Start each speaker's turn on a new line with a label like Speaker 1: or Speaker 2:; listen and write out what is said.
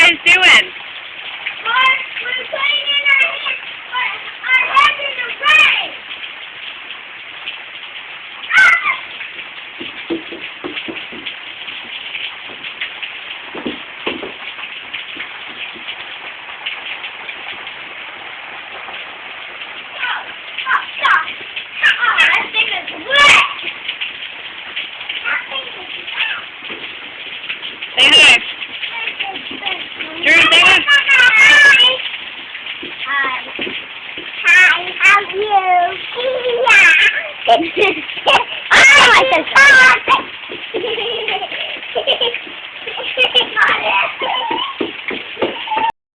Speaker 1: guys doing?
Speaker 2: We're putting in our heads in the rain. That thing is wet.
Speaker 1: Say hi. Drew, say hi.
Speaker 2: Hi, how are you? Yeah.